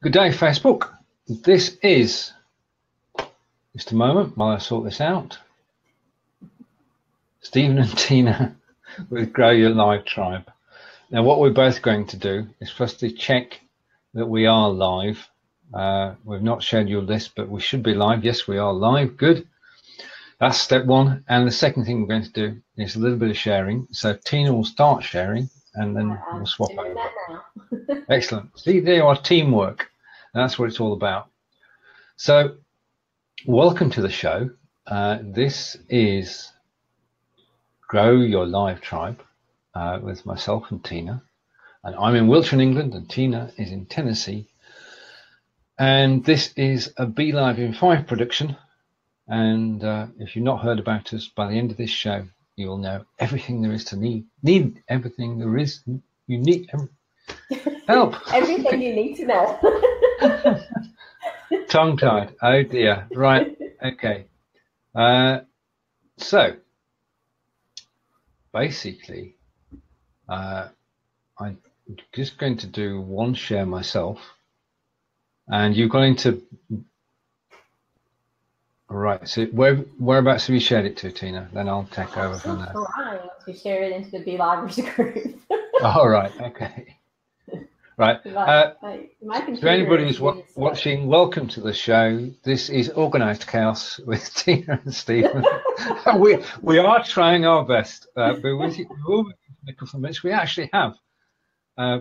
Good day, Facebook. This is just a moment while I sort this out. Stephen and Tina with Grow Your Live Tribe. Now, what we're both going to do is firstly check that we are live. We've not scheduled this, but we should be live. Yes, we are live. Good. That's step one. And the second thing we're going to do is a little bit of sharing. So Tina will start sharing, and then we'll swap over. Excellent. See, there are teamwork. That's what it's all about. So, welcome to the show. This is Grow Your Live Tribe with myself and Tina. And I'm in Wiltshire, England, and Tina is in Tennessee. And this is a Be Live in 5 production. And if you've not heard about us, by the end of this show, you'll know everything there is to need everything there is. You need help. Everything you need to know. Tongue-tied. Oh dear. Right. Okay. So basically, I'm just going to do one share myself, and you're going to. Right. So whereabouts have you shared it to, Tina? Then I'll take over from there. To share it into the Be Livers group. All right. Okay. Right. To anybody who's watching, welcome to the show. This is Organised Chaos with Tina and Stephen. we are trying our best, but with a couple of minutes, we actually have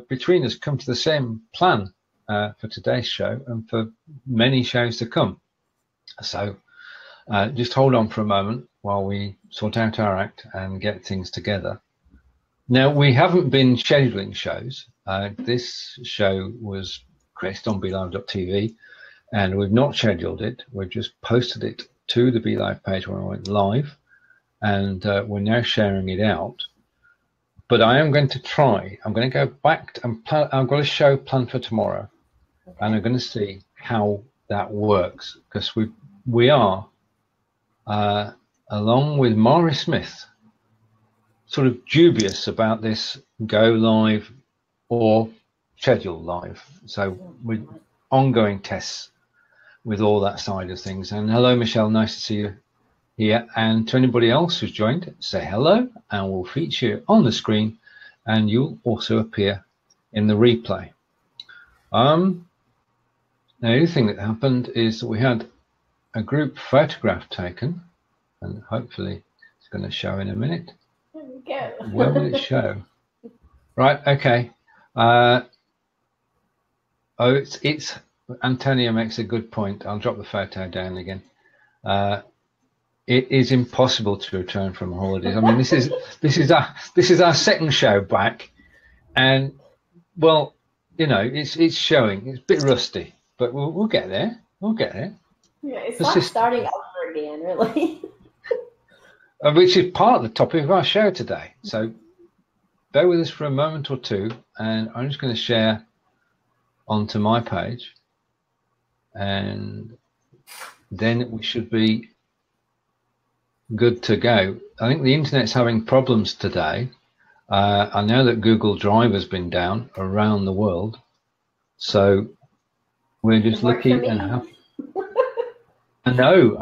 between us come to the same plan for today's show and for many shows to come. So just hold on for a moment while we sort out our act and get things together. Now, we haven't been scheduling shows. This show was created on BeLive.tv, and we've not scheduled it. We've just posted it to the BeLive page when I went live, and we're now sharing it out. But I am going to try. I'm going to go back and I've got a show planned for tomorrow, and I'm going to see how that works, because we are, along with Mari Smith, sort of dubious about this go live or schedule live. So with ongoing tests with all that side of things. And hello, Michelle, nice to see you here. And to anybody else who's joined, say hello, and we'll feature you on the screen, and you'll also appear in the replay. Now, the other thing that happened is that we had a group photograph taken, and hopefully it's going to show in a minute. Go. Where will it show? Right, okay. It's Antonio makes a good point. I'll drop the photo down again. It is impossible to return from holidays. I mean, this is our second show back, and well, you know, it's showing. It's a bit rusty, but we'll get there. We'll get there. Yeah, it's like starting over again, really. Which is part of the topic of our show today. So bear with us for a moment or two, and I'm just going to share onto my page, and then we should be good to go. I think the internet's having problems today. I know that Google Drive has been down around the world, so we're just lucky and happy. I know.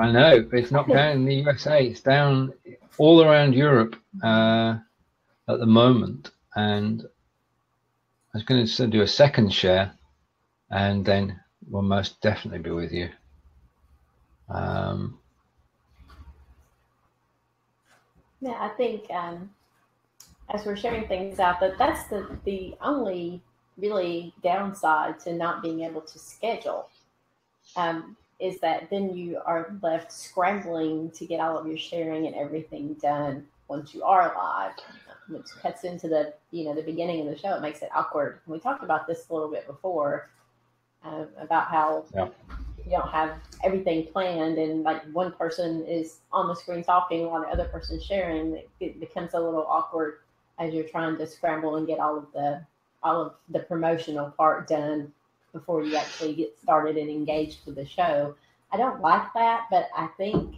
It's not down in the USA. It's down all around Europe at the moment. And I was going to do a second share, and then we'll most definitely be with you. Yeah, I think as we're sharing things out, that's the only really downside to not being able to schedule. Is that then you are left scrambling to get all of your sharing and everything done once you are live, which cuts into the beginning of the show. It makes it awkward. We talked about this a little bit before about how you don't have everything planned, and like one person is on the screen talking while the other person's sharing. It becomes a little awkward as you're trying to scramble and get all of the promotional part done before you actually get started and engaged with the show. I don't like that, but I think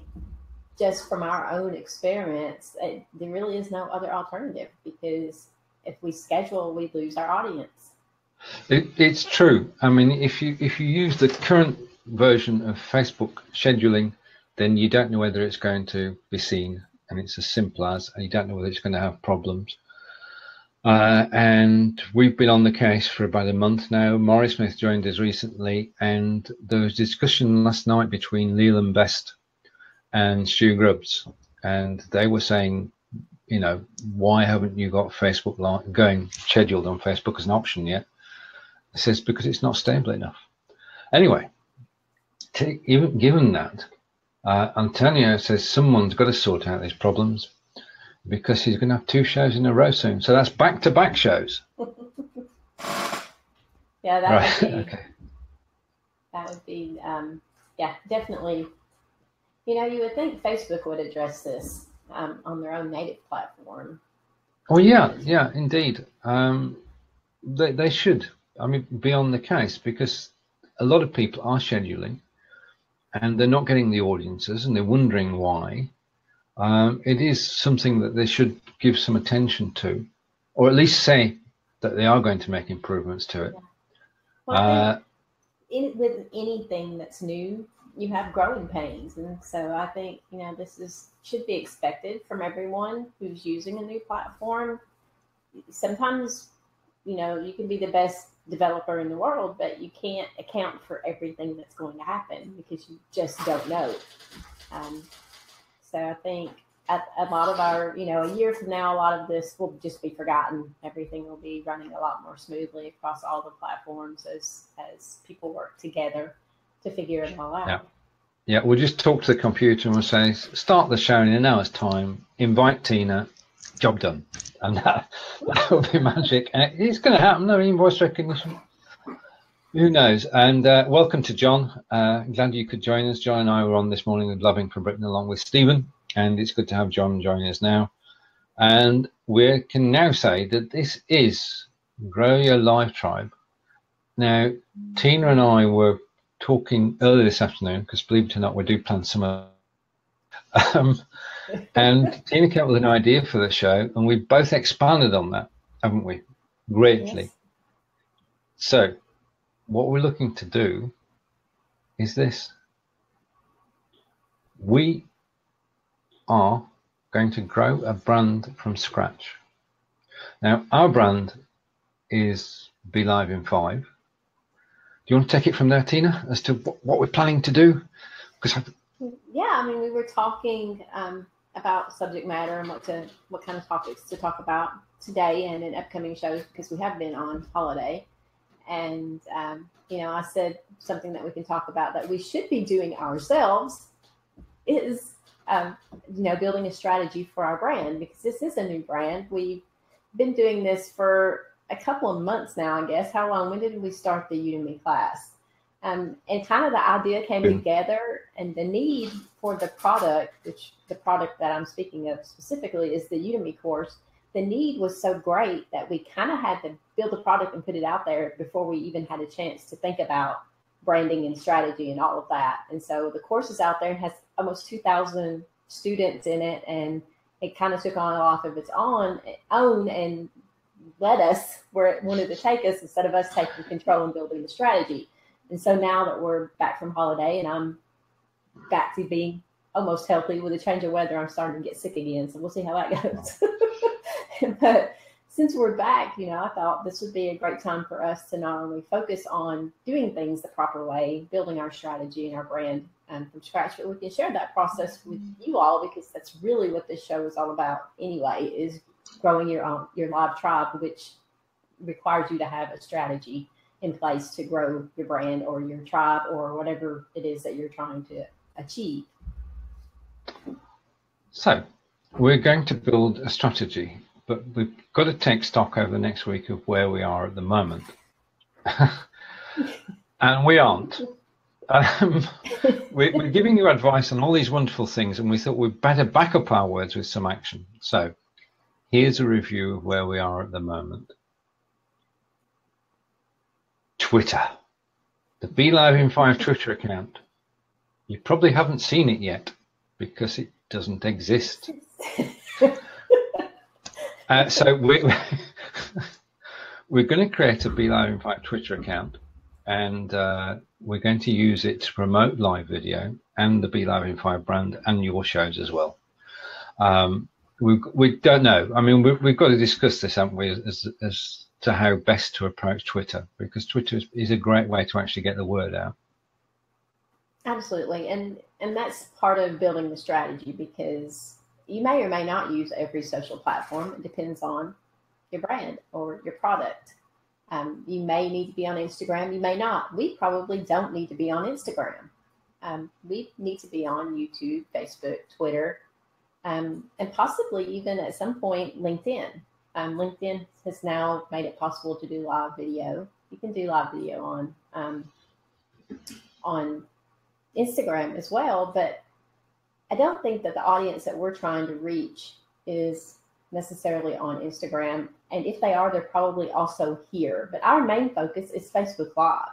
just from our own experience, there really is no other alternative, because if we schedule, we lose our audience. It's true. I mean, if you use the current version of Facebook scheduling, then you don't know whether it's going to be seen, and it's as simple as, and you don't know whether it's going to have problems. And we've been on the case for about a month now. Maury Smith joined us recently, and there was discussion last night between Leland Best and Stu Grubbs, and they were saying, you know, why haven't you got Facebook Live going scheduled on Facebook as an option yet? It says because it's not stable enough. Anyway, even given that, Antonio says someone's got to sort out these problems, because he's going to have 2 shows in a row soon. So that's back-to-back shows. Yeah, that right. would be. Okay. That would be. Yeah, definitely. You know, you would think Facebook would address this on their own native platform. Oh yeah, indeed. They should. I mean, be on the case, because a lot of people are scheduling, and they're not getting the audiences, and they're wondering why. It is something that they should give some attention to, or at least say that they are going to make improvements to it. Well, with anything that's new, you have growing pains, and so I think, you know, this should be expected from everyone who's using a new platform. Sometimes, you know, you can be the best developer in the world, but you can't account for everything that's going to happen because you just don't know. So I think a lot of our, you know, a year from now, a lot of this will just be forgotten. Everything will be running a lot more smoothly across all the platforms as people work together to figure it all out. Yeah, we'll just talk to the computer and we'll say, start the show in an hour's time, invite Tina, job done. And that will be magic. And it's going to happen. I mean, voice recognition. Who knows? And welcome to John. Glad you could join us. John and I were on this morning with Loving from Britain along with Stephen, and it's good to have John joining us now. And we can now say that this is Grow Your Live Tribe. Now, Tina and I were talking earlier this afternoon, because believe it or not, we do plan some. And Tina came up with an idea for the show, and we've both expanded on that, haven't we? Greatly. Yes. So what we're looking to do is this. We are going to grow a brand from scratch. Now, our brand is Be Live in 5. Do you want to take it from there, Tina, as to what we're planning to do? Yeah, I mean, we were talking about subject matter and what kind of topics to talk about today and in upcoming shows, because we have been on holiday. And, you know, I said something that we can talk about that we should be doing ourselves is, you know, building a strategy for our brand, because this is a new brand. We've been doing this for a couple of months now, I guess. How long? When did we start the Udemy class? And kind of the idea came together, and the need for the product, which the product that I'm speaking of specifically is the Udemy course. The need was so great that we kind of had to build a product and put it out there before we even had a chance to think about branding and strategy and all of that. And so the course is out there and has almost 2,000 students in it, and it kind of took on a life of its own and led us where it wanted to take us, instead of us taking control and building the strategy. And so now that we're back from holiday and I'm back to being almost healthy with a change of weather, I'm starting to get sick again. So we'll see how that goes. But since we're back, you know, I thought this would be a great time for us to not only focus on doing things the proper way, building our strategy and our brand from scratch, but we can share that process with you all, because that's really what this show is all about anyway, is growing your live tribe, which requires you to have a strategy in place to grow your brand or your tribe or whatever it is that you're trying to achieve. So we're going to build a strategy, but we've got to take stock over the next week of where we are at the moment. And we aren't. We're giving you advice on all these wonderful things, and we thought we'd better back up our words with some action. So here's a review of where we are at the moment. Twitter, the Be Live in 5 Twitter account. You probably haven't seen it yet because it doesn't exist. So we're going to create a Be Live in 5 Twitter account, and we're going to use it to promote live video and the Be Live in 5 brand and your shows as well. We don't know. I mean, we've got to discuss this, haven't we, as to how best to approach Twitter, because Twitter is a great way to actually get the word out. Absolutely, and that's part of building the strategy, because you may or may not use every social platform. It depends on your brand or your product. You may need to be on Instagram, you may not. We probably don't need to be on Instagram. We need to be on YouTube, Facebook, Twitter, and possibly even at some point LinkedIn. LinkedIn has now made it possible to do live video. You can do live video on Instagram as well, but I don't think that the audience that we're trying to reach is necessarily on Instagram. And if they are, they're probably also here. But our main focus is Facebook Live.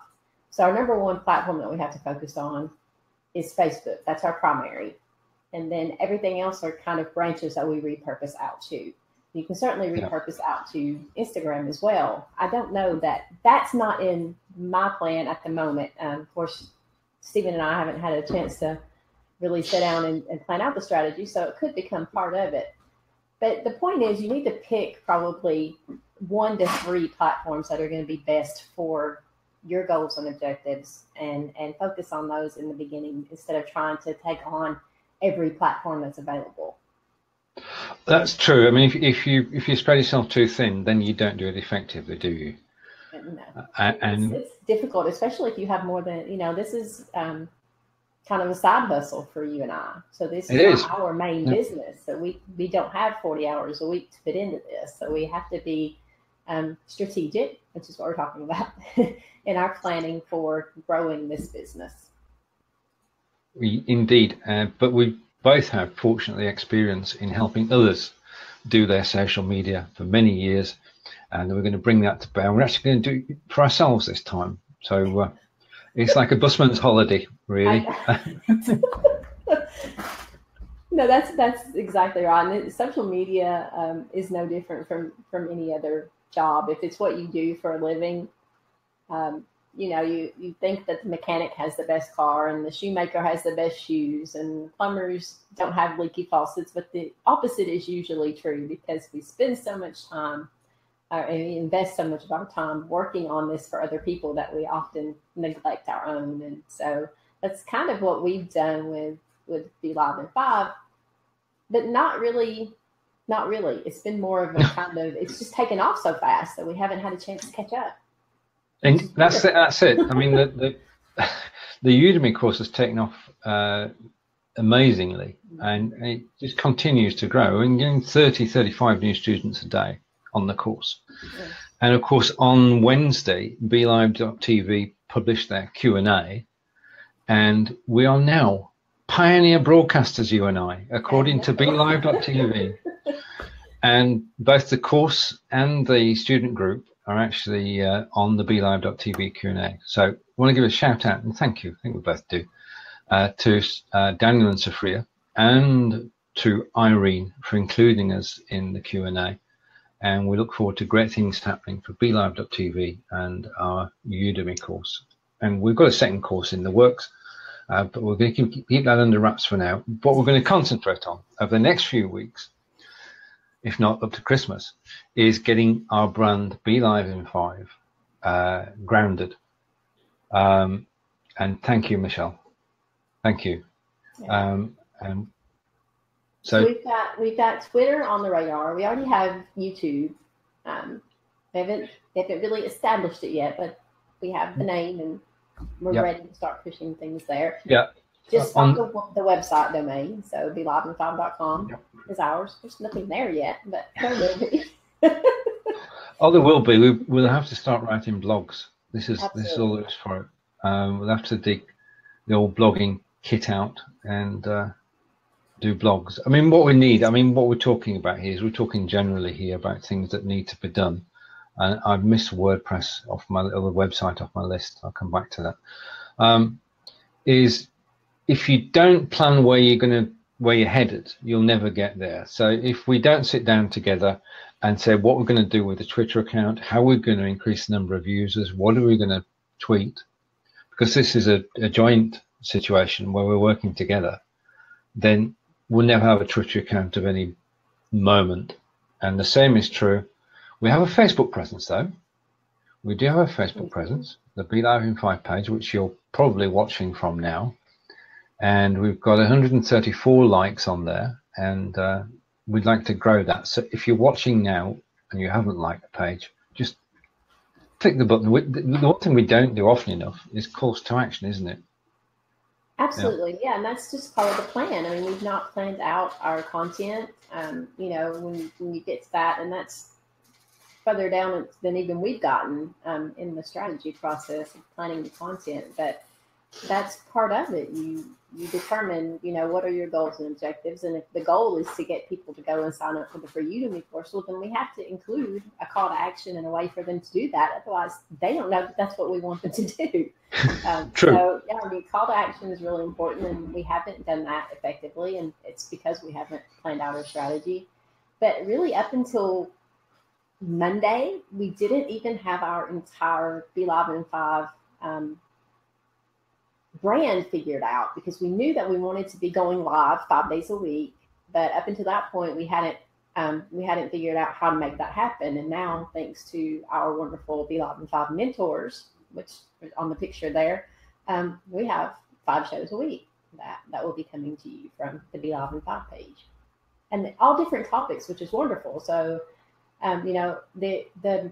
So our number one platform that we have to focus on is Facebook. That's our primary. And then everything else are kind of branches that we repurpose out to. You can certainly repurpose out to Instagram as well. I don't know that's not in my plan at the moment. Of course, Stephen and I haven't had a chance to really sit down and plan out the strategy, so it could become part of it. But the point is, you need to pick probably 1 to 3 platforms that are going to be best for your goals and objectives, and focus on those in the beginning instead of trying to take on every platform that's available. That's true. I mean, if you spread yourself too thin, then you don't do it effectively, do you? No. And it's difficult, especially if you have more than, this is kind of a side hustle for you and I. So this is our main business. So we don't have 40 hours a week to fit into this. So we have to be strategic, which is what we're talking about, in our planning for growing this business. Indeed. But we both have, fortunately, experience in helping others do their social media for many years. And we're going to bring that to bear. We're actually going to do it for ourselves this time. So it's like a busman's holiday, really. No, that's exactly right. And social media is no different from any other job. If it's what you do for a living, you think that the mechanic has the best car and the shoemaker has the best shoes and plumbers don't have leaky faucets, but the opposite is usually true, because we spend so much time and we invest so much of our time working on this for other people that we often neglect our own. And so that's kind of what we've done with Be Live in 5, but not really. It's been more of a kind of, it's just taken off so fast that we haven't had a chance to catch up. And that's it. I mean, the Udemy course has taken off amazingly, and it just continues to grow. We're getting 30, 35 new students a day on the course. Yeah. And of course, on Wednesday, BeLive.tv published their Q&A, and we are now pioneer broadcasters, you and I, according to BeLive.tv. And both the course and the student group are actually on the BeLive.tv Q&A. So I want to give a shout out, and thank you, I think we both do, to Daniel and Safria, and to Irene for including us in the Q&A. And we look forward to great things happening for BeLive.tv and our Udemy course. And we've got a second course in the works, but we're going to keep that under wraps for now. What we're going to concentrate on over the next few weeks, if not up to Christmas, is getting our brand Be Live in 5 grounded. And thank you, Michelle. Thank you. Yeah. So we've got Twitter on the radar. We already have YouTube. We haven't really established it yet, but we have the name and we're ready to start pushing things there. Yeah. Just on the website domain. So BeLivein5.com is ours. There's nothing there yet, but there will be. Oh, there will be. We'll have to start writing blogs. This is all there is for it. We'll have to dig the old blogging kit out and do blogs. I mean, what we're talking about here is we're talking generally here about things that need to be done. And I've missed WordPress off my other website off my list. I'll come back to that. Is if you don't plan where you're going to where you're headed, you'll never get there. So if we don't sit down together and say what we're going to do with the Twitter account, how we're going to increase the number of users, what are we going to tweet, because this is a joint situation where we're working together, then we'll never have a Twitter account of any moment. And the same is true. We have a Facebook presence, though. We do have a Facebook presence, the Be Live in 5 page, which you're probably watching from now. And we've got 134 likes on there, and we'd like to grow that. So if you're watching now and you haven't liked the page, just click the button. The one thing we don't do often enough is calls to action, isn't it? Absolutely, yeah, and that's just part of the plan. I mean, we've not planned out our content. You know, when you get to that, and that's further down than even we've gotten in the strategy process of planning the content. But that's part of it. You determine, you know, what are your goals and objectives, and if the goal is to get people to go and sign up for the free Udemy course, well, then we have to include a call to action and a way for them to do that. Otherwise, they don't know that that's what we want them to do. True. So, yeah, I mean, call to action is really important, and we haven't done that effectively, and it's because we haven't planned out our strategy. But really, up until Monday, we didn't even have our entire Be Live in 5 brand figured out, because we knew that we wanted to be going live 5 days a week, but up until that point we hadn't figured out how to make that happen. And now, thanks to our wonderful Be Live in 5 mentors, which is on the picture there, we have 5 shows a week that will be coming to you from the Be Live in 5 page, and all different topics, which is wonderful. So you know, the I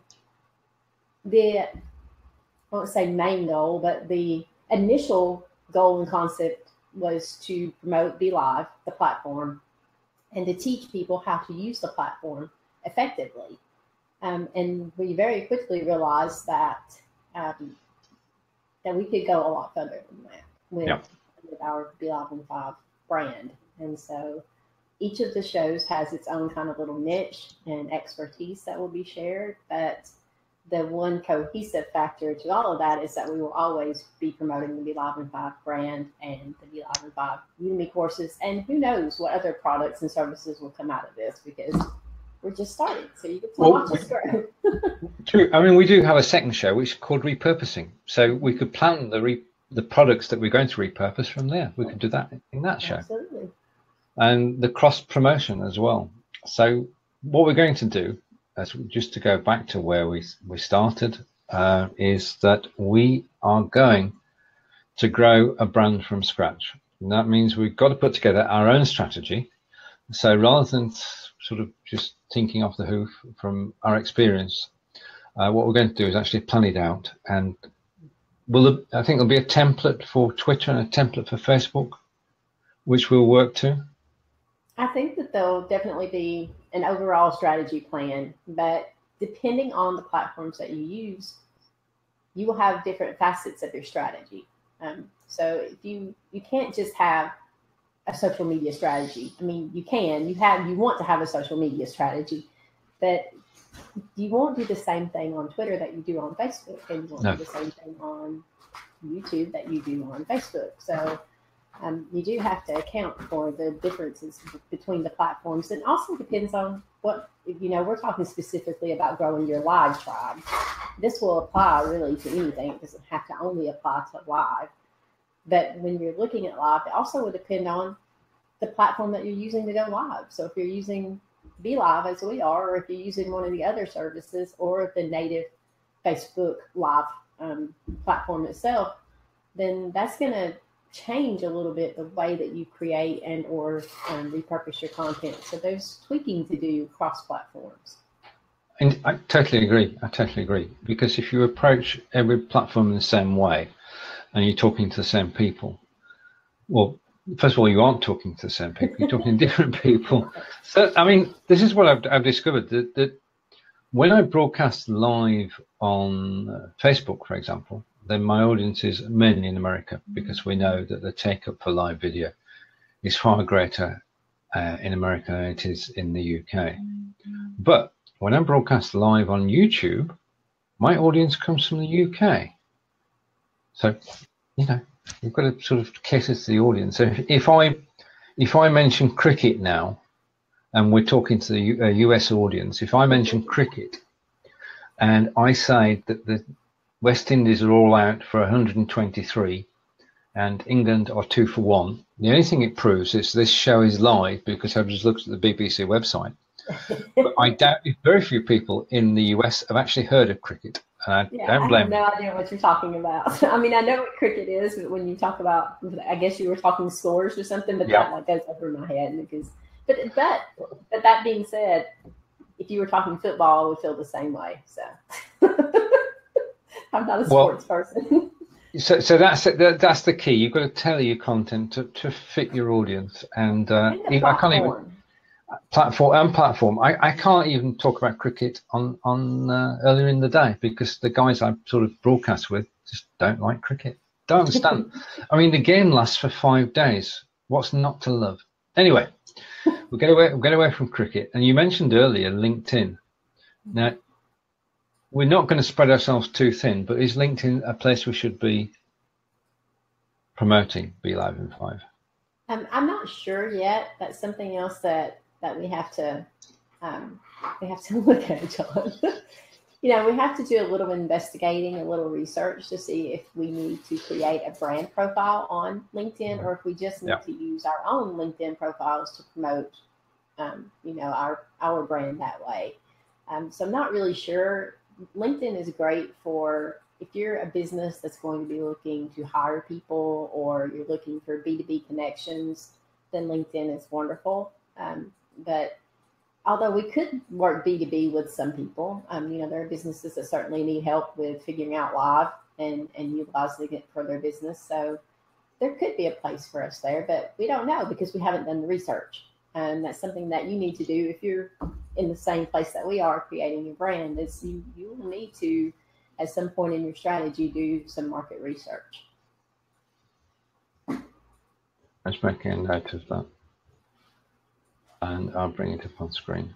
won't say main goal, but the initial goal and concept was to promote Be Live, the platform, and to teach people how to use the platform effectively. And we very quickly realized that that we could go a lot further than that with our Be Live in 5 brand. And so each of the shows has its own kind of little niche and expertise that will be shared, but the one cohesive factor to all of that is that we will always be promoting the Be Live in 5 brand and the Be Live in 5 Udemy courses. And who knows what other products and services will come out of this, because we're just starting. So you get to watch us grow. True. I mean, we do have a second show which is called Repurposing. So we could plan the products that we're going to repurpose from there. We could do that in that show. Absolutely. And the cross promotion as well. So what we're going to do, just to go back to where we started, is that we are going to grow a brand from scratch. And that means we've got to put together our own strategy. So rather than sort of just thinking off the hoof from our experience, what we're going to do is actually plan it out. And I think there'll be a template for Twitter and a template for Facebook, which we'll work to. I think that there'll definitely be an overall strategy plan, but depending on the platforms that you use, you will have different facets of your strategy. So if you can't just have a social media strategy. I mean, you want to have a social media strategy, but you won't do the same thing on Twitter that you do on Facebook, and you won't do the same thing on YouTube that you do on Facebook. So you do have to account for the differences between the platforms. And also depends on what, we're talking specifically about growing your live tribe. This will apply really to anything. It doesn't have to only apply to live. But when you're looking at live, it also will depend on the platform that you're using to go live. So if you're using Be Live, as we are, or if you're using one of the other services, or if the native Facebook Live platform itself, then that's going to change a little bit the way that you create and or repurpose your content. So there's tweaking to do across platforms. And I totally agree. Because if you approach every platform in the same way and you're talking to the same people, well, first of all, you aren't talking to the same people, you're talking to different people. So, I mean, this is what I've discovered, that when I broadcast live on Facebook, for example, then my audience is mainly in America, because we know that the take-up for live video is far greater in America than it is in the UK. But when I broadcast live on YouTube, my audience comes from the UK. So, you've got to sort of cater to the audience. So if I if I mention cricket now, and we're talking to the US audience, if I mention cricket and I say that the West Indies are all out for 123 and England are 2 for 1, the only thing it proves is this show is live because I've just looked at the BBC website. But I doubt if very few people in the US have actually heard of cricket. And I don't blame you. I have no idea what you're talking about. I mean, I know what cricket is, but when you talk about, I guess you were talking scores or something, but that like goes over my head because. But that being said, if you were talking football, I would feel the same way. So I'm not a sports person. So that's the key. You've got to tailor your content to fit your audience, and I can't even platform. I can't even talk about cricket on earlier in the day because the guys I sort of broadcast with just don't like cricket. Don't understand. I mean, the game lasts for 5 days. What's not to love? Anyway, we'll get away from cricket. And you mentioned earlier LinkedIn. Now, we're not going to spread ourselves too thin, but is LinkedIn a place we should be promoting BeLive in 5? I'm not sure yet. That's something else that we have to look at, John. We have to do a little investigating, a little research to see if we need to create a brand profile on LinkedIn or if we just need to use our own LinkedIn profiles to promote, our brand that way. So I'm not really sure. LinkedIn is great for if you're a business that's going to be looking to hire people or you're looking for B2B connections, then LinkedIn is wonderful. But although we could work B2B with some people, there are businesses that certainly need help with figuring out live and utilizing it for their business. So there could be a place for us there, but we don't know because we haven't done the research. And that's something that you need to do if you're in the same place that we are creating your brand, is you will need to, at some point in your strategy, do some market research. Let's make a note of that. And I'll bring it up on screen.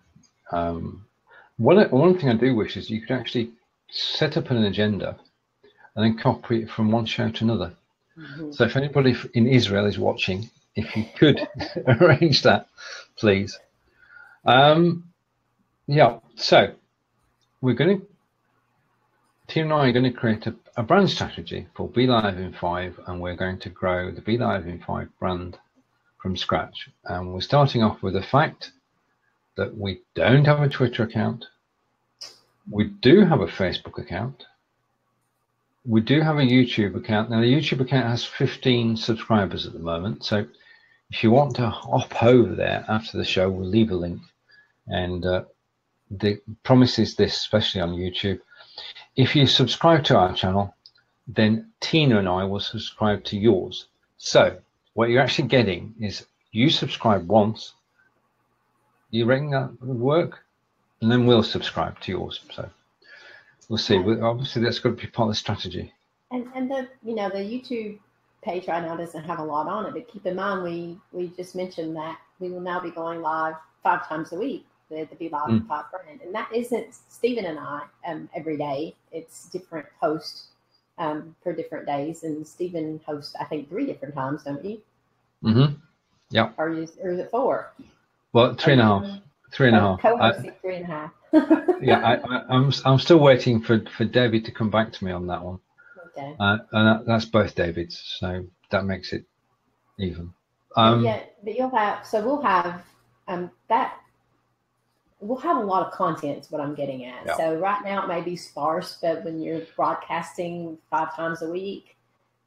One thing I do wish is you could actually set up an agenda and then copy it from one show to another. Mm-hmm. So if anybody in Israel is watching, if you could arrange that, please. So Tina and I are going to create a brand strategy for BeLive in 5, and we're going to grow the BeLive in 5 brand from scratch. And we're starting off with the fact that we don't have a Twitter account. We do have a Facebook account. We do have a YouTube account. Now, the YouTube account has 15 subscribers at the moment. So if you want to hop over there after the show, we'll leave a link. And the promise is this, especially on YouTube. If you subscribe to our channel, then Tina and I will subscribe to yours. So what you're actually getting is you subscribe once, you reckon that would work? And then we'll subscribe to yours. So we'll see. Obviously, that's got to be part of the strategy. And the YouTube page right now doesn't have a lot on it, but keep in mind we just mentioned that we will now be going live 5 times a week with the BeLive 5 brand, and that isn't Stephen and I every day. It's different hosts for different days, and Stephen hosts I think 3 different times, don't you? Mm-hmm. Yeah. Or is it 4? Well, 3.5. 3.5. Co-hosting 3.5. Yeah, I'm still waiting for David to come back to me on that one. Okay. And that's both Davids, so that makes it even. But we'll have we'll have a lot of content is what I'm getting at. Yeah. So right now it may be sparse, but when you're broadcasting 5 times a week,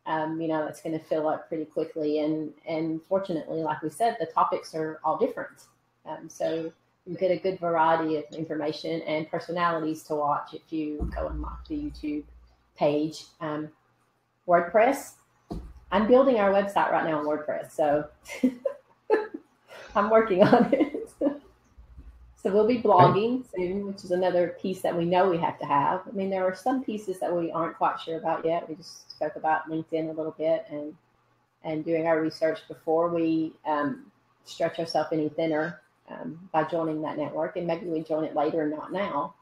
it's going to fill up pretty quickly. And fortunately, like we said, the topics are all different. So you get a good variety of information and personalities to watch if you go and lock the YouTube page. WordPress, I'm building our website right now on WordPress, so I'm working on it. So we'll be blogging soon, which is another piece that we know we have to have. I mean, there are some pieces that we aren't quite sure about yet. We just spoke about LinkedIn a little bit and doing our research before we stretch ourselves any thinner by joining that network. And maybe we join it later, not now,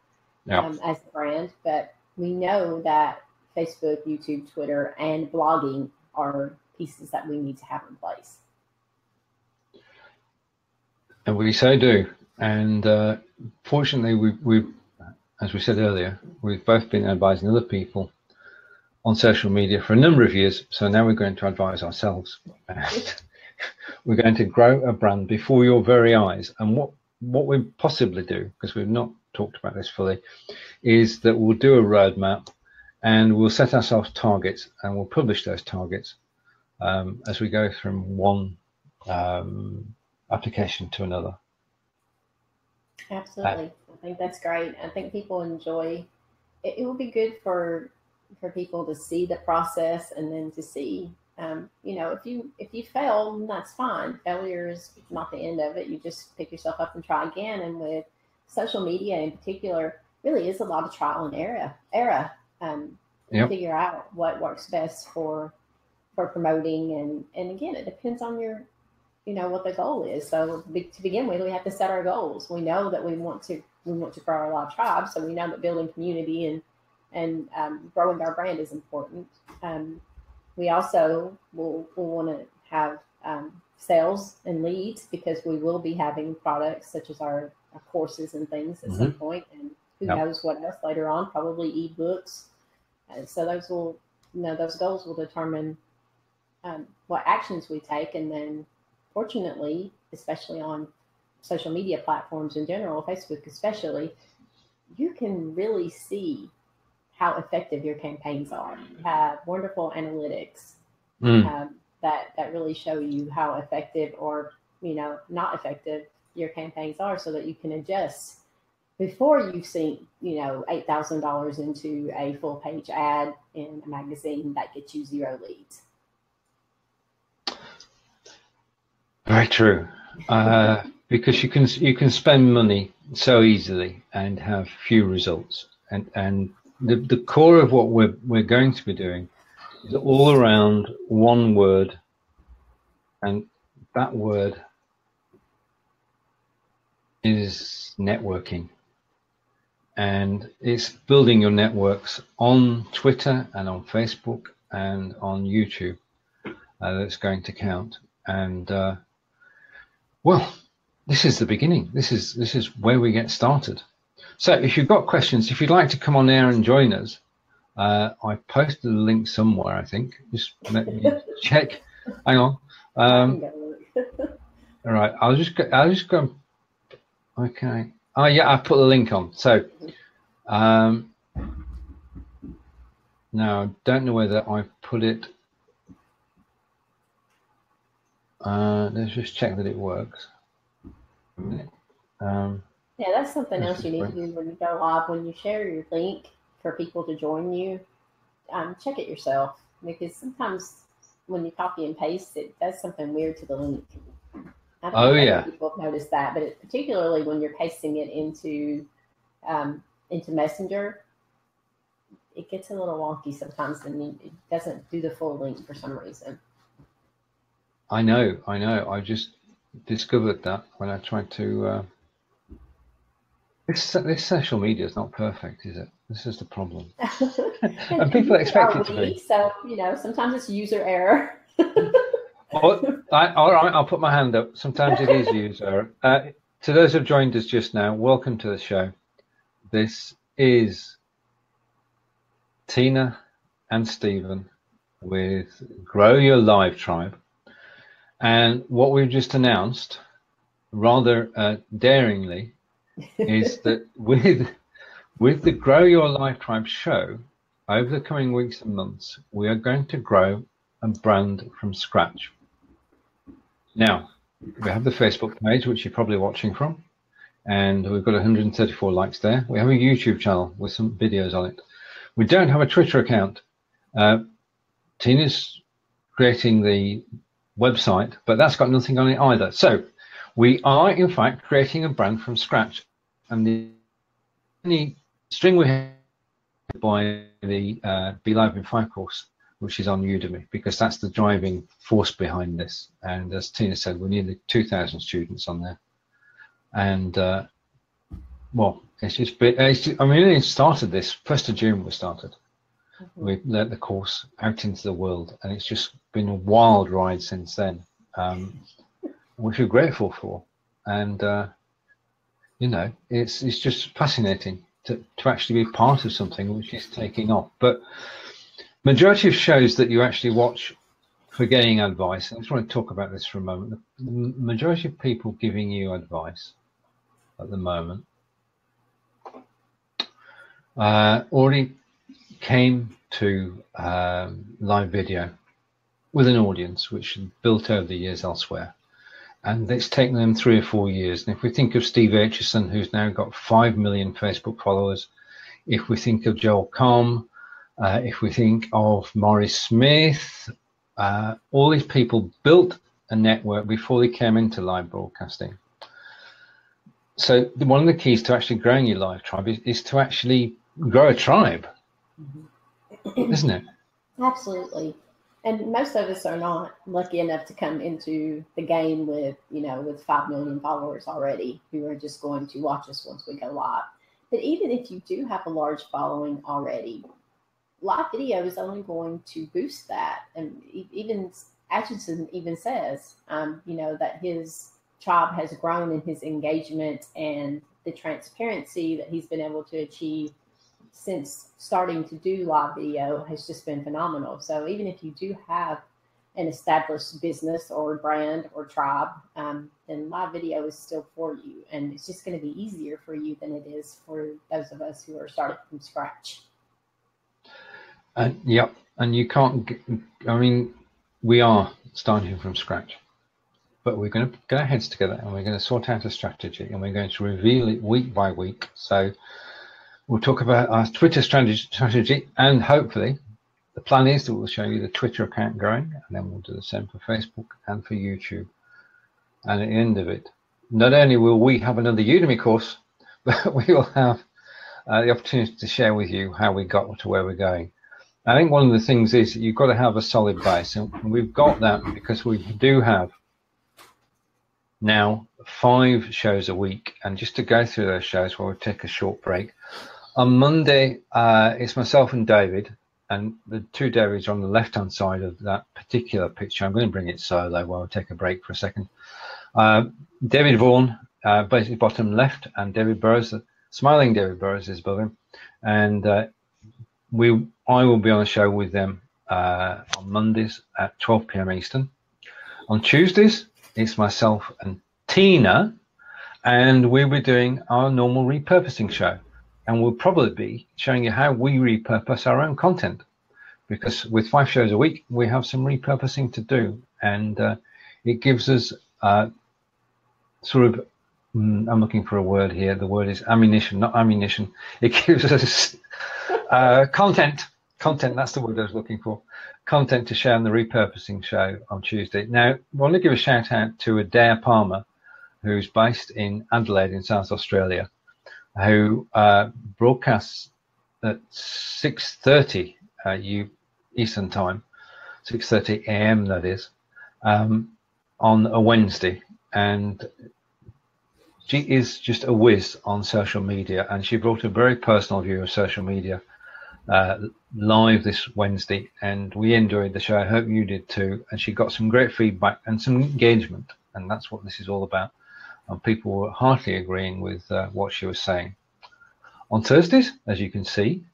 as a brand. But we know that Facebook, YouTube, Twitter, and blogging are pieces that we need to have in place. And we so do. And fortunately, we've, as we said earlier, we've both been advising other people on social media for a number of years. So now we're going to advise ourselves. And we're going to grow a brand before your very eyes. And what we possibly do, because we've not talked about this fully, is that we'll do a roadmap and we'll set ourselves targets and we'll publish those targets as we go from one application to another. Absolutely. I think that's great. I think people enjoy it. It will be good for people to see the process and then to see, you know, if you fail, that's fine. Failure is not the end of it. You just pick yourself up and try again. And with social media in particular, really is a lot of trial and error. Yep. Figure out what works best for promoting. And again, it depends on your, you know, what the goal is. So to begin with, we have to set our goals. We know that we want to grow our live tribe. So we know that building community and growing our brand is important. We also will want to have sales and leads, because we will be having products such as our courses and things at some point, and who knows what else later on, probably ebooks. So those will, you know, those goals will determine what actions we take. And then fortunately, especially on social media platforms in general, Facebook especially, you can really see how effective your campaigns are. You have wonderful analytics that really show you how effective or, you know, not effective your campaigns are, so that you can adjust before you've seen, you know, $8,000 into a full page ad in a magazine that gets you 0 leads. Very true. Because you can spend money so easily and have few results. And the core of what we're going to be doing is all around one word, and that word is networking. And it's building your networks on Twitter and on Facebook and on YouTube that's going to count. And well, this is the beginning. This is where we get started. So if you've got questions, if you'd like to come on air and join us, I posted a link somewhere, I think. Just let me check. Hang on. All right, I'll just go. Okay. Oh yeah, I put the link on. So now I don't know whether I put it. Let's just check that it works. Yeah, that's something else you need to do when you go live. When you share your link for people to join you, check it yourself, because sometimes when you copy and paste, it does something weird to the link. I don't know if people have noticed that, but particularly when you're pasting it into Messenger, it gets a little wonky sometimes, and it doesn't do the full link for some reason. I know. I just discovered that when I tried to. This social media is not perfect, is it? This is the problem. And people expect it to be. So, you know, sometimes it's user error. All right, I'll put my hand up. Sometimes it is user error. To those who have joined us just now, welcome to the show. This is Tina and Stephen with Grow Your Live Tribe. And what we've just announced, rather daringly, is that with the Grow Your Live Tribe show, over the coming weeks and months, we are going to grow a brand from scratch. Now, we have the Facebook page, which you're probably watching from, and we've got 134 likes there. We have a YouTube channel with some videos on it. We don't have a Twitter account. Tina's creating the website, but that's got nothing on it either. So we are, in fact, creating a brand from scratch. And the only string we have by the Be Live in 5 course, which is on Udemy, because that's the driving force behind this. And as Tina said, we're nearly 2,000 students on there. And well, it's just been, I mean, it started this 1st of June. We started. We let the course out into the world, and it's just been a wild ride since then, which we're grateful for. and you know, it's just fascinating to actually be part of something which is taking off. But majority of shows that you actually watch for getting advice, I just want to talk about this for a moment. The majority of people giving you advice at the moment already came to live video with an audience which had built over the years elsewhere, and it's taken them 3 or 4 years. And if we think of Steve Aitchison, who's now got 5 million Facebook followers, if we think of Joel Comm, if we think of Maurice Smith, all these people built a network before they came into live broadcasting. So one of the keys to actually growing your live tribe is to actually grow a tribe, isn't it? Absolutely. And most of us are not lucky enough to come into the game with, you know, with 5 million followers already, who are just going to watch us once we go live. But even if you do have a large following already, live video is only going to boost that. And even Aitchison even says, you know, that his tribe has grown in his engagement, and the transparency that he's been able to achieve since starting to do live video has just been phenomenal. So even if you do have an established business or brand or tribe, then live video is still for you. And it's just going to be easier for you than it is for those of us who are starting from scratch. Yep. And you can't, I mean, we are starting from scratch, but we're going to get our heads together and we're going to sort out a strategy, and we're going to reveal it week by week. So we'll talk about our Twitter strategy, and hopefully the plan is that we'll show you the Twitter account growing, and then we'll do the same for Facebook and for YouTube. And at the end of it, not only will we have another Udemy course, but we will have the opportunity to share with you how we got to where we're going. I think one of the things is that you've got to have a solid base, and we've got that because we do have now 5 shows a week. And just to go through those shows while we take a short break, on Monday it's myself and David, and the 2 Davids are on the left hand side of that particular picture. I'm going to bring it solo while we take a break for a second. David Vaughan, basically bottom left, and David Burrows, smiling David Burrows, is above him, and I will be on a show with them on Mondays at 12 p.m. Eastern. On Tuesdays, it's myself and Tina, and we'll be doing our normal repurposing show. And we'll probably be showing you how we repurpose our own content, because with 5 shows a week, we have some repurposing to do. And it gives us sort of, I'm looking for a word here. The word is ammunition, not ammunition. It gives us content, that's the word I was looking for, content to share on the repurposing show on Tuesday. Now, I want to give a shout out to Adair Palmer, who's based in Adelaide in South Australia, who broadcasts at 6:30 Eastern time, 6:30 a.m. that is, on a Wednesday. And she is just a whiz on social media, and she brought a very personal view of social media live this Wednesday, and we enjoyed the show. I hope you did too. And she got some great feedback and some engagement, and that's what this is all about. And people were heartily agreeing with what she was saying. On Thursdays, as you can see,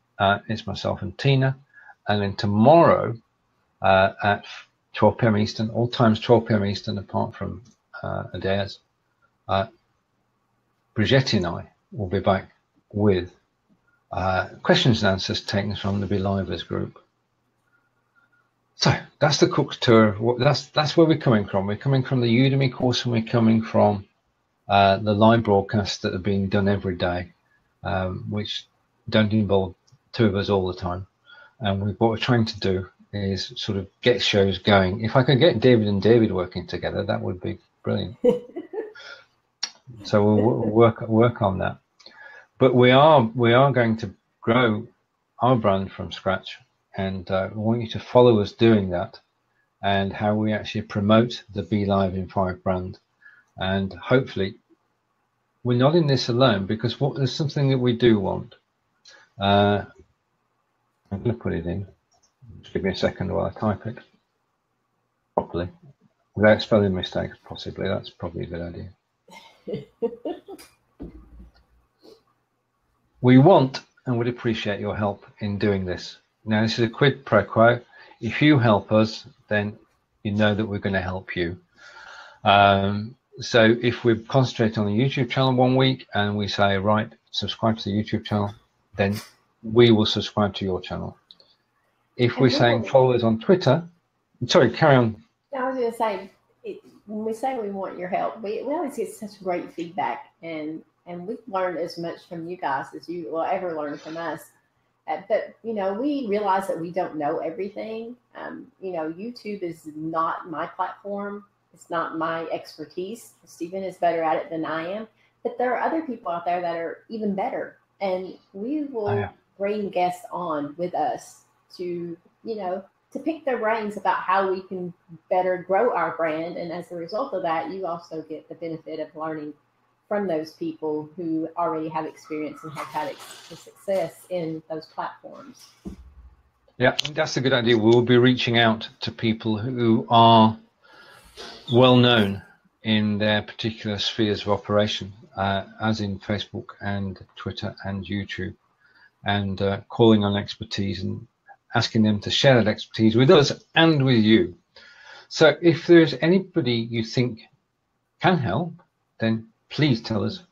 it's myself and Tina, and then tomorrow at 12 p.m. Eastern, all times 12 p.m. Eastern, apart from Adair's, Brigitte and I will be back with questions and answers taken from the Belivers group. So that's the Cook's tour. That's where we're coming from. We're coming from the Udemy course, and we're coming from the live broadcasts that are being done every day, which don't involve 2 of us all the time. And what we're trying to do is sort of get shows going. If I could get David and David working together, that would be brilliant. So we'll work on that. But we are going to grow our brand from scratch, and we want you to follow us doing that, and how we actually promote the Be Live in 5 brand. And hopefully we're not in this alone, because there's something that we do want. I'm going to put it in. Just give me a second while I type it properly, without spelling mistakes, possibly. That's probably a good idea. We want and would appreciate your help in doing this. Now, this is a quid pro quo. If you help us, then you know that we're going to help you. So if we concentrate on the YouTube channel one week and we say, right, subscribe to the YouTube channel, then we will subscribe to your channel. If we're saying follow us on Twitter, sorry, carry on. I was going to say, when we say we want your help, we always get such great feedback, and we've learned as much from you guys as you will ever learn from us. But, you know, we realize that we don't know everything. You know, YouTube is not my platform. It's not my expertise. Stephen is better at it than I am. But there are other people out there that are even better. And we will bring guests on with us to, you know, to pick their brains about how we can better grow our brand. And as a result of that, you also get the benefit of learning from those people who already have experience and have had success in those platforms. Yeah, that's a good idea. We'll be reaching out to people who are well known in their particular spheres of operation, as in Facebook and Twitter and YouTube, and calling on expertise and asking them to share that expertise with us and with you. So if there's anybody you think can help, then please tell us,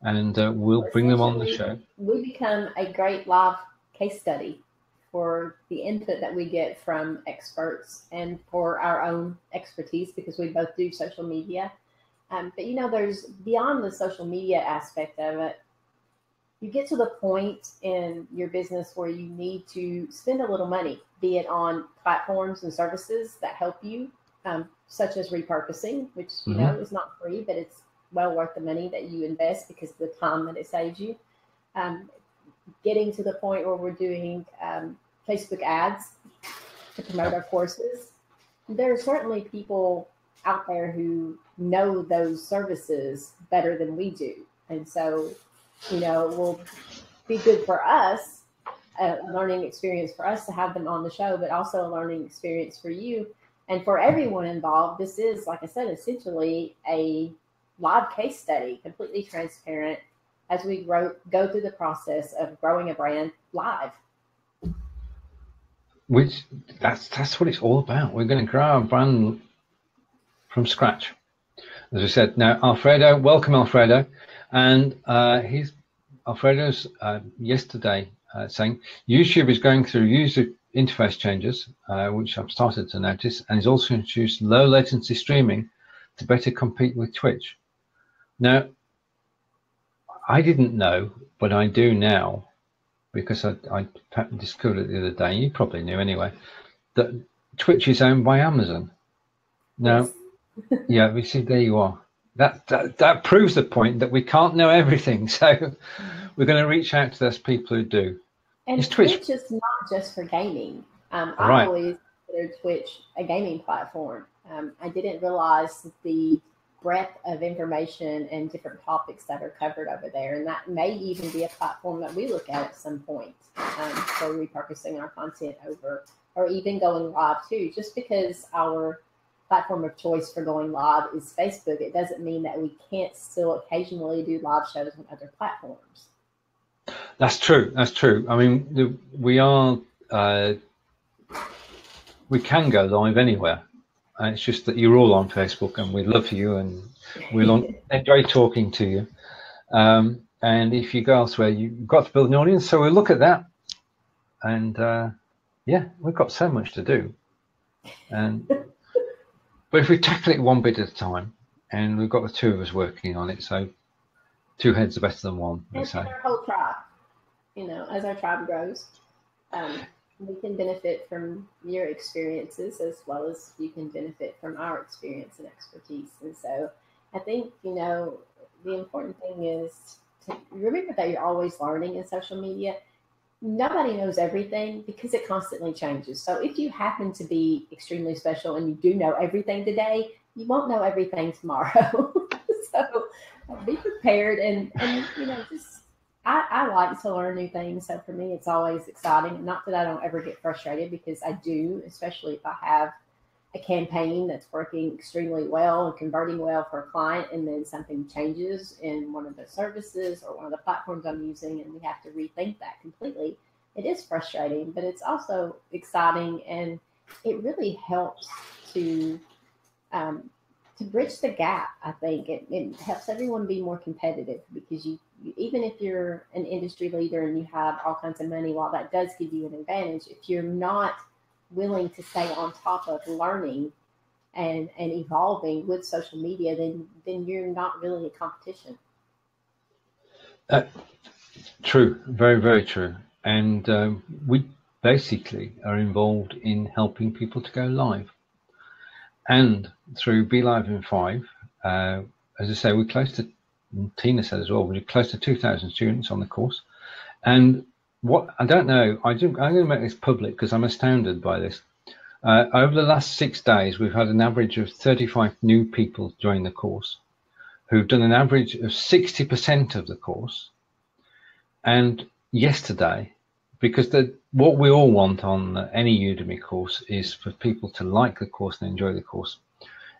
and we'll bring them on the show. We become a great live case study for the input that we get from experts and for our own expertise, because we both do social media. But, you know, there's beyond the social media aspect of it, you get to the point in your business where you need to spend a little money, be it on platforms and services that help you, such as repurposing, which, you know, is not free, but it's well worth the money that you invest because of the time that it saves you. Getting to the point where we're doing Facebook ads to promote our courses. There are certainly people out there who know those services better than we do. And so, you know, it will be good for us, a learning experience for us to have them on the show, but also a learning experience for you and for everyone involved. This is, like I said, essentially a live case study, completely transparent, as we go through the process of growing a brand live. Which that's what it's all about. We're going to grow our brand from scratch, as I said. Now, Alfredo, welcome, Alfredo, and Alfredo's yesterday saying YouTube is going through user interface changes, which I've started to notice, and he's also introduced low latency streaming to better compete with Twitch. Now, I didn't know, but I do now, because I discovered it the other day. You probably knew anyway, that Twitch is owned by Amazon. Now, yeah, we see, there you are. That proves the point that we can't know everything. So we're going to reach out to those people who do. And Twitch is not just for gaming. I always consider Twitch a gaming platform. I didn't realize the breadth of information and different topics that are covered over there, and that may even be a platform that we look at some point for repurposing our content over, or even going live too. Just because our platform of choice for going live is Facebook, it doesn't mean that we can't still occasionally do live shows on other platforms. That's true. That's true. I mean, we can go live anywhere. And it's just that you're all on Facebook, and we love you, and we'll enjoy talking to you. And if you go elsewhere, you've got to build an audience. So we'll look at that. And yeah, we've got so much to do. But if we tackle it one bit at a time, and we've got the two of us working on it, so two heads are better than one. And our whole tribe, you know, as our tribe grows. We can benefit from your experiences as well as you can benefit from our experience and expertise. And so I think, you know, the important thing is to remember that you're always learning in social media. Nobody knows everything because it constantly changes. So if you happen to be extremely special and you do know everything today, you won't know everything tomorrow. So be prepared and you know, just I like to learn new things, so for me, it's always exciting. Not that I don't ever get frustrated, because I do, especially if I have a campaign that's working extremely well and converting well for a client, and then something changes in one of the services or one of the platforms I'm using, and we have to rethink that completely. It is frustrating, but it's also exciting, and it really helps to bridge the gap. I think it helps everyone be more competitive, because you even if you're an industry leader and you have all kinds of money, while that does give you an advantage, if you're not willing to stay on top of learning and evolving with social media, then you're not really a competition. True, very, very true. And we basically are involved in helping people to go live. And through BeLive in 5, as I say, we're close to, Tina said as well, we're close to 2,000 students on the course. And what I don't know, I'm going to make this public because I'm astounded by this. Over the last 6 days, we've had an average of 35 new people join the course, who've done an average of 60% of the course. And yesterday, because what we all want on any Udemy course is for people to like the course and enjoy the course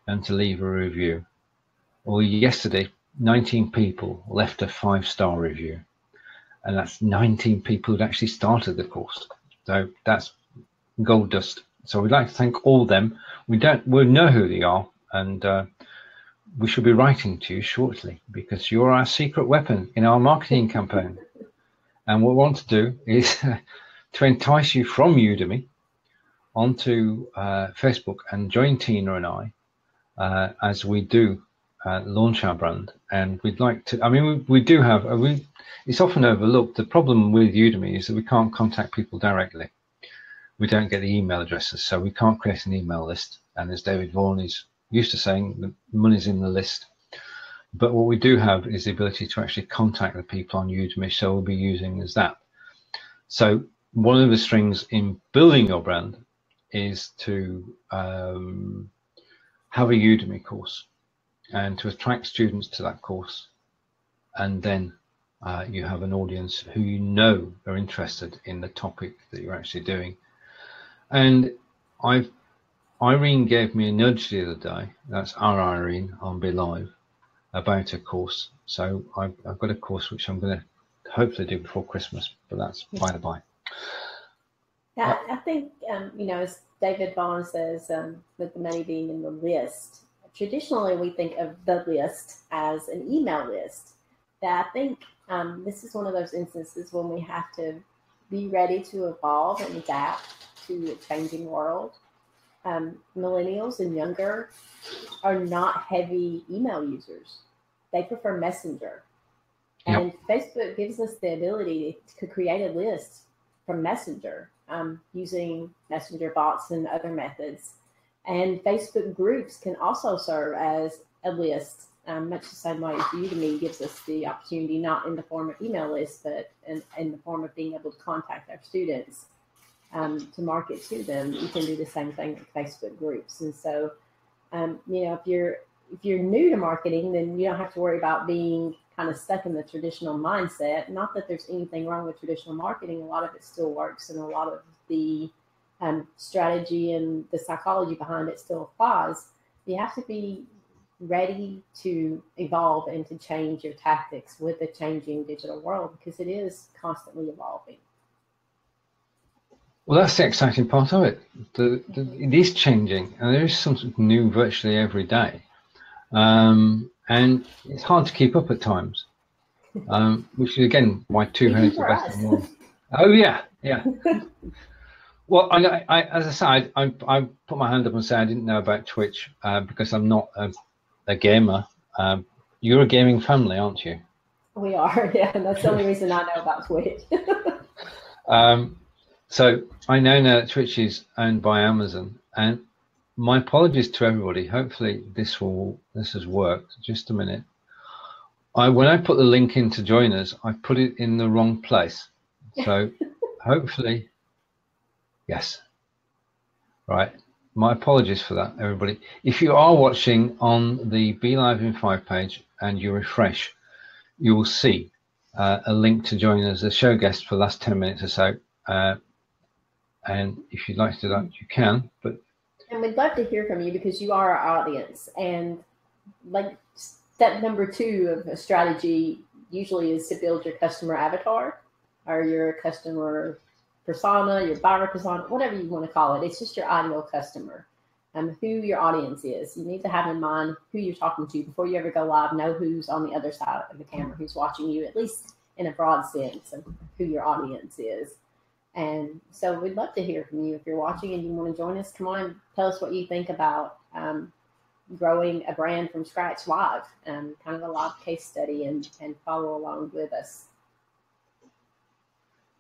and to leave a review. Well, yesterday, 19 people left a 5-star review. And that's 19 people who'd actually started the course. So that's gold dust. So we'd like to thank all of them. We know who they are, and we should be writing to you shortly, because you're our secret weapon in our marketing campaign. And what we want to do is to entice you from Udemy onto Facebook and join Tina and I as we do launch our brand. And we'd like to, I mean, we do have, it's often overlooked. The problem with Udemy is that we can't contact people directly. We don't get the email addresses, so we can't create an email list. And as David Vaughan is used to saying, the money's in the list. But what we do have is the ability to actually contact the people on Udemy, so we'll be using as that. So one of the strings in building your brand is to have a Udemy course and to attract students to that course. And then you have an audience who you know are interested in the topic that you're actually doing. And Irene gave me a nudge the other day. That's our Irene on BeLive, about a course. So I've got a course which I'm going to hopefully do before Christmas, but that's by the by. Yeah, I think, as David Vaughan says, with the money being in the list, traditionally we think of the list as an email list. That I think this is one of those instances when we have to be ready to evolve and adapt to a changing world. Millennials and younger are not heavy email users. They prefer Messenger. And Facebook gives us the ability to create a list from Messenger using Messenger bots and other methods. And Facebook groups can also serve as a list, much the same way as Udemy gives us the opportunity, not in the form of email lists, but in the form of being able to contact our students to market to them. You can do the same thing with Facebook groups. And so, if you're new to marketing, then you don't have to worry about being kind of stuck in the traditional mindset. Not that there's anything wrong with traditional marketing. A lot of it still works, and a lot of the strategy and the psychology behind it still applies. You have to be ready to evolve and to change your tactics with the changing digital world, because it is constantly evolving. Well, that's the exciting part of it. It is changing, and there is something new virtually every day. And it's hard to keep up at times, which is, again, why two heads are better than one. Oh, yeah. Well, I as I said, I put my hand up and say I didn't know about Twitch because I'm not a gamer. You're a gaming family, aren't you? We are, yeah. And that's the only reason I know about Twitch. So I know now that Twitch is owned by Amazon, and my apologies to everybody. Hopefully this has worked. Just a minute. When I put the link in to join us, I put it in the wrong place. So hopefully, yes. Right. My apologies for that, everybody. If you are watching on the BeLive in 5 page and you refresh, you will see a link to join us as a show guest for the last 10 minutes or so. And if you'd like to do that, you can. But And we'd love to hear from you because you are our audience. And like step number 2 of a strategy usually is to build your customer avatar or your customer persona, your buyer persona, whatever you want to call it. It's just your ideal customer, who your audience is. You need to have in mind who you're talking to before you ever go live. Know who's on the other side of the camera, who's watching you, at least in a broad sense of who your audience is. And so we'd love to hear from you. If you're watching and you want to join us, come on and tell us what you think about growing a brand from scratch live, kind of a live case study, and follow along with us.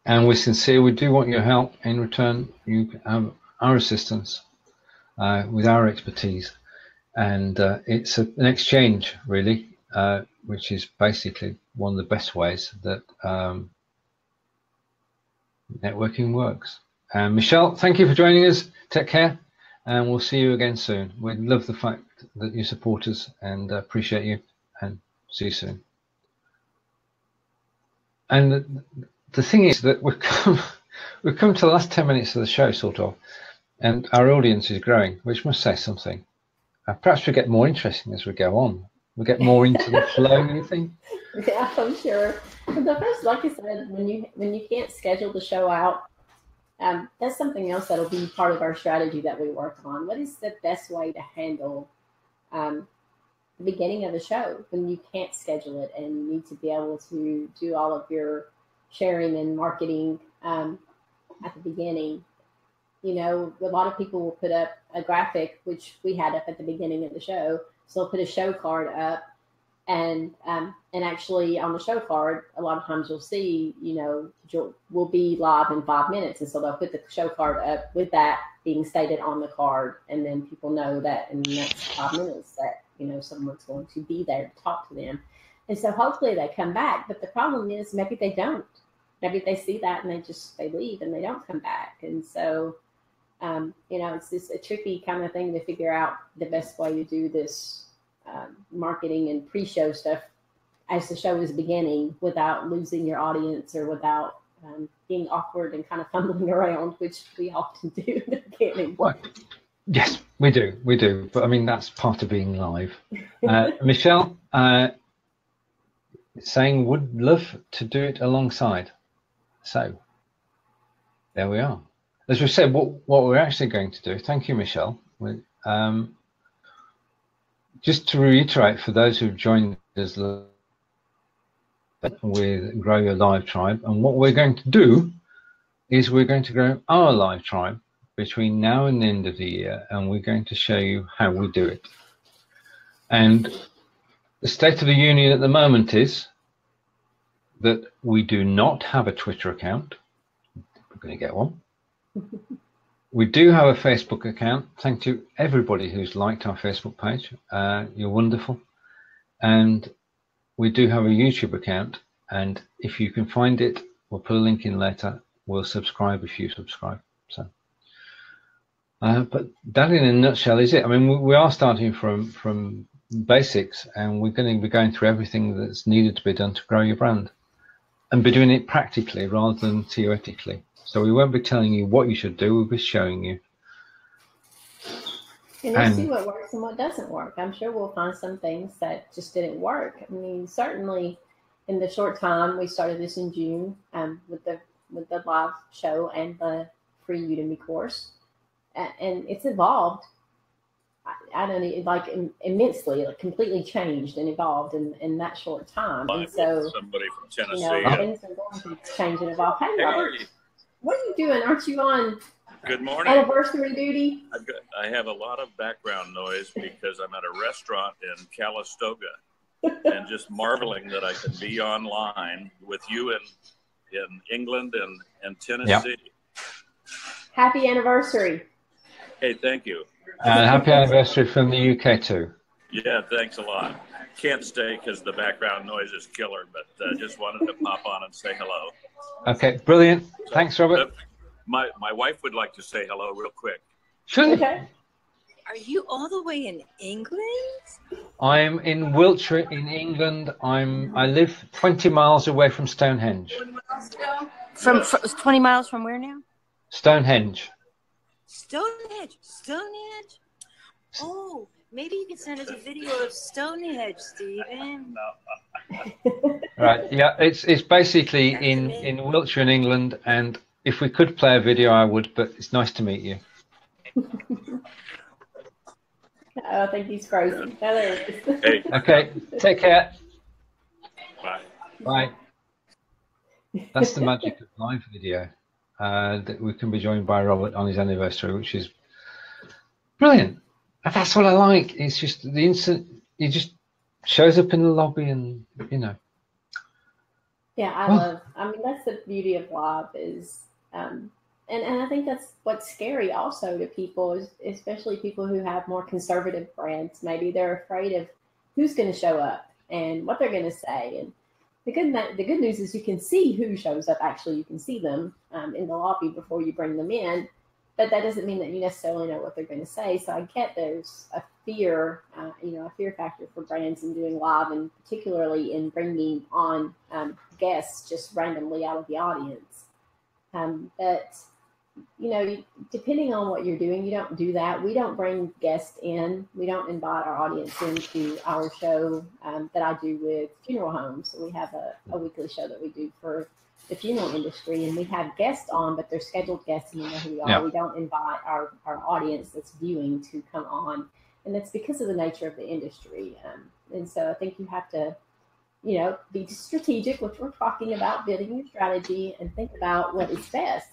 And we're sincere. We do want your help. In return, you have our assistance with our expertise. And it's an exchange, really, which is basically one of the best ways that networking works. Michelle, thank you for joining us. Take care, and we'll see you again soon. We love the fact that you support us and appreciate you, and see you soon. And the thing is that we've come to the last 10 minutes of the show, sort of, and our audience is growing, which must say something. Perhaps we get more interesting as we go on. We get more into the flow, you think? Yeah, I'm sure. But the first, like I said, when you can't schedule the show out, that's something else that'll be part of our strategy that we work on. What is the best way to handle the beginning of the show when you can't schedule it and you need to be able to do all of your sharing and marketing at the beginning? You know, a lot of people will put up a graphic, which we had up at the beginning of the show. So they'll put a show card up, and actually on the show card, a lot of times you'll see, you know, we'll be live in 5 minutes, and so they'll put the show card up with that being stated on the card, and then people know that in the next 5 minutes that, you know, someone's going to be there to talk to them, and so hopefully they come back. But the problem is maybe they don't. Maybe they see that and they leave and they don't come back, and so. You know, it's just a tricky kind of thing to figure out the best way to do this marketing and pre-show stuff as the show is beginning without losing your audience or without being awkward and kind of fumbling around, which we often do in the beginning. Well, yes, we do. But I mean, that's part of being live. Michelle saying would love to do it alongside. So there we are. As we said, what we're actually going to do, thank you, Michelle, just to reiterate for those who've joined us with Grow Your Live Tribe, and what we're going to do is we're going to grow our live tribe between now and the end of the year, and we're going to show you how we do it. And the state of the union at the moment is that we do not have a Twitter account. We're going to get one. We do have a Facebook account. Thank you everybody who's liked our Facebook page. You're wonderful. And we do have a YouTube account, and if you can find it, we'll put a link in later. We'll subscribe if you subscribe. So but that in a nutshell is it. I mean, we are starting from basics, and we're going to be going through everything that's needed to be done to grow your brand, and be doing it practically rather than theoretically. So we won't be telling you what you should do, we'll be showing you. And you'll see what works and what doesn't work. I'm sure we'll find some things that just didn't work. I mean, certainly in the short time, we started this in June with the live show and the free Udemy course. And it's evolved. I don't know, like immensely, like completely changed and evolved in that short time. And so, somebody from Tennessee. You know, things are going to change and evolve. Hey, Robert. What are you doing? Aren't you on Good morning. Anniversary duty? I have a lot of background noise because I'm at a restaurant in Calistoga and just marveling that I can be online with you in England and Tennessee. Yep. Happy anniversary. Hey, thank you. Happy anniversary from the UK too. Yeah, thanks a lot. Can't stay because the background noise is killer, but just wanted to pop on and say hello. Okay, brilliant. Thanks, Robert. My wife would like to say hello real quick. Sure. Okay. Are you all the way in England? I'm in Wiltshire in England. I live 20 miles away from Stonehenge. From 20 miles from where now? Stonehenge. Stonehenge. Stonehenge? Oh, maybe you can send us a video of Stonehenge, Stephen. Right. Yeah, it's basically in Wiltshire in England, and if we could play a video, I would. But it's nice to meet you. I think he's frozen. Oh, there it is. Hey. Okay. Take care. Bye. Bye. That's the magic of live video. That we can be joined by Robert on his anniversary, which is brilliant. And that's what I like. It's just the instant he just shows up in the lobby, and you know. Yeah, I mean, that's the beauty of live is, and I think that's what's scary also to people, is especially people who have more conservative brands. Maybe they're afraid of who's going to show up and what they're going to say. And the good news is you can see who shows up. Actually, you can see them in the lobby before you bring them in. But that doesn't mean that you necessarily know what they're going to say. So I get there's a fear, a fear factor for brands in doing live, and particularly in bringing on guests just randomly out of the audience. But, depending on what you're doing, you don't do that. We don't bring guests in. We don't invite our audience into our show that I do with funeral homes. So we have a weekly show that we do for the funeral industry, and we have guests on, but they're scheduled guests, and you know who we are. Yeah. We don't invite our audience that's viewing to come on, and that's because of the nature of the industry. And so I think you have to, be strategic, which we're talking about, building your strategy, and think about what is best.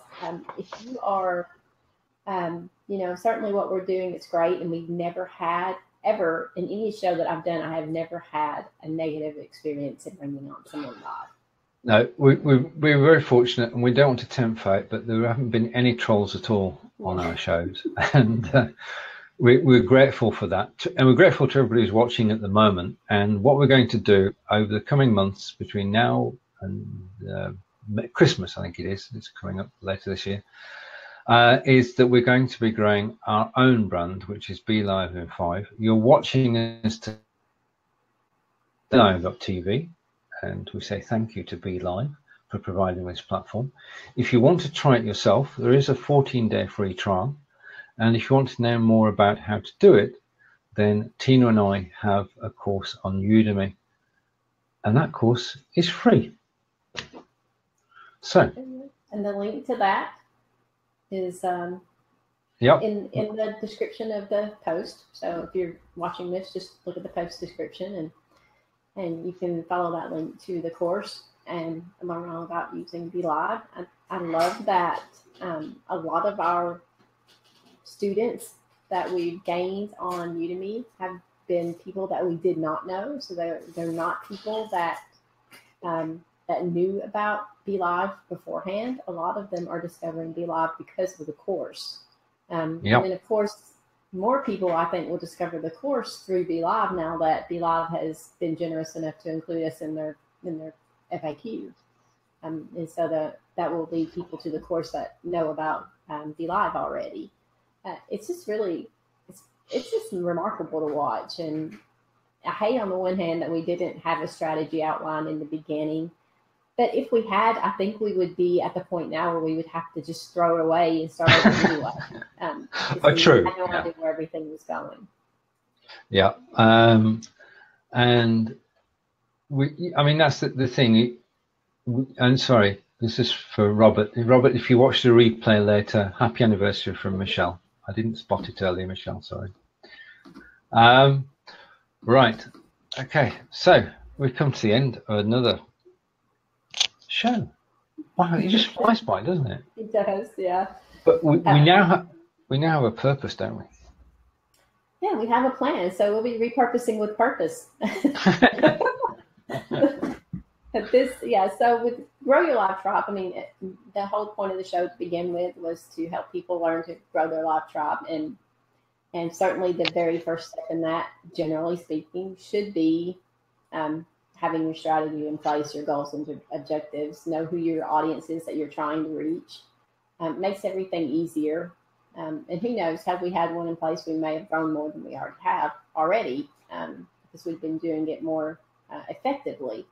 If you are, certainly what we're doing is great, and we've never had ever in any show that I've done, I have never had a negative experience in bringing on someone live. No, we're very fortunate, and we don't want to tempt fate, but there haven't been any trolls at all on our shows, and we're grateful for that, and we're grateful to everybody who's watching at the moment. And what we're going to do over the coming months between now and Christmas, I think it's coming up later this year, is that we're going to be growing our own brand, which is BeLive in 5. You're watching us to BeLive.tv. And we say thank you to BeLive for providing this platform. If you want to try it yourself, there is a 14-day free trial. And if you want to know more about how to do it, then Tina and I have a course on Udemy. And that course is free. So. And the link to that is in the description of the post. So if you're watching this, just look at the post description, and you can follow that link to the course and learn all about using BeLive. I love that a lot of our students that we've gained on Udemy have been people that we did not know. So they're not people that knew about BeLive beforehand. A lot of them are discovering BeLive because of the course. And then, of course, more people, I think, will discover the course through BeLive now that BeLive has been generous enough to include us in their FAQ. And so that will lead people to the course that know about BeLive already. It's just really, it's just remarkable to watch. And I hate on the one hand that we didn't have a strategy outlined in the beginning. But if we had, I think we would be at the point now where we would have to just throw it away and start over anyway. True. I had no idea where everything was going. Yeah. And that's the thing. And sorry, this is for Robert. Robert, if you watch the replay later, happy anniversary from Michelle. I didn't spot it earlier, Michelle, sorry. Right. Okay. So we've come to the end of another show. Wow, it just flies by, doesn't it? It does, yeah. But we now have a purpose, don't we? Yeah, we have a plan, so we'll be repurposing with purpose. So with Grow Your Live Tribe, the whole point of the show to begin with was to help people learn to grow their live tribe, and certainly the very first step in that, generally speaking, should be having your strategy in place, your goals and objectives, know who your audience is that you're trying to reach. Makes everything easier. And who knows, had we had one in place, we may have grown more than we already have because we've been doing it more effectively.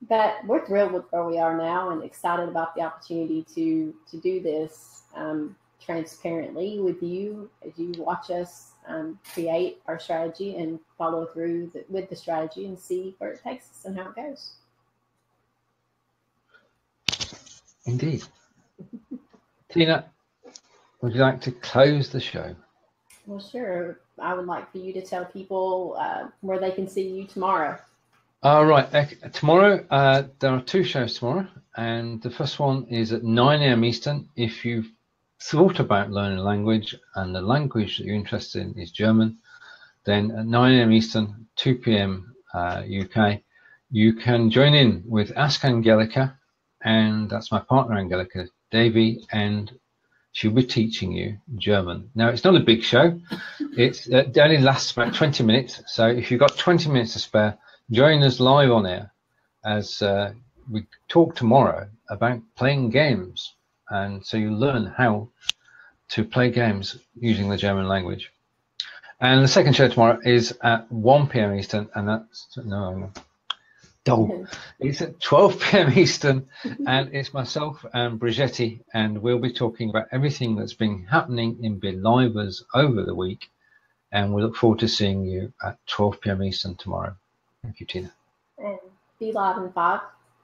But we're thrilled with where we are now and excited about the opportunity to do this transparently with you as you watch us create our strategy and follow through with the strategy and see where it takes us and how it goes. Indeed. Tina, would you like to close the show? Well, sure. I would like for you to tell people where they can see you tomorrow. All right. Tomorrow, there are 2 shows tomorrow, and the first one is at 9 a.m. Eastern. If you've thought about learning a language and the language that you're interested in is German, then at 9 a.m. Eastern, 2 p.m. UK, you can join in with Ask Angelica, and that's my partner Angelica Davey, and she'll be teaching you German. Now, it's not a big show. It only lasts about 20 minutes, so if you've got 20 minutes to spare, join us live on air as we talk tomorrow about playing games, and so you learn how to play games using the German language. And the second show tomorrow is at 1 p.m. Eastern, and that's it's at 12 p.m. Eastern, and it's myself and Brigetti, and we'll be talking about everything that's been happening in Belivers over the week, and we look forward to seeing you at 12 p.m. Eastern tomorrow. Thank you, Tina. And Be Live in 5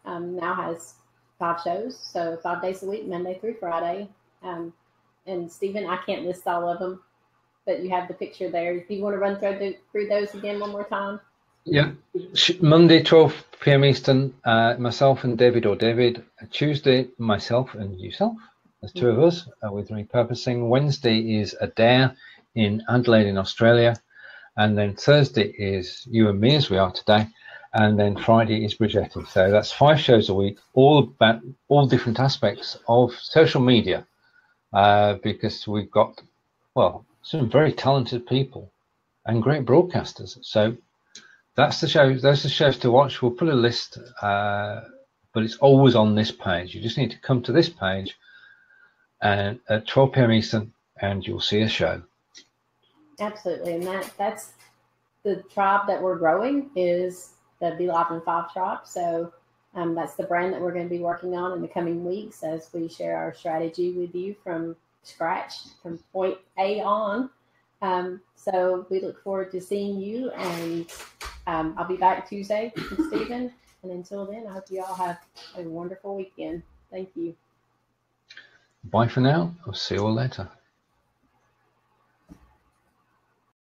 now has 5 shows, so 5 days a week, Monday through Friday. And Stephen, I can't list all of them, but you have the picture there. Do you want to run through those again one more time? Yeah, Monday 12 p.m. Eastern, myself and David or David. Tuesday, myself and yourself. There's 2 of us with repurposing. Wednesday is Adair in Adelaide in Australia. And then Thursday is you and me, as we are today. And then Friday is Brigetti. So that's 5 shows a week, all about all different aspects of social media, because we've got, well, some very talented people and great broadcasters. So that's the show. Those are the shows to watch. We'll put a list, but it's always on this page. You just need to come to this page and at 12 p.m. Eastern, and you'll see a show. Absolutely, and that's the tribe that we're growing is the Be Live in 5 tribe. So that's the brand that we're going to be working on in the coming weeks as we share our strategy with you from scratch, from point A on. So we look forward to seeing you, and I'll be back Tuesday with Stephen. And until then, I hope you all have a wonderful weekend. Thank you. Bye for now. I'll see you all later.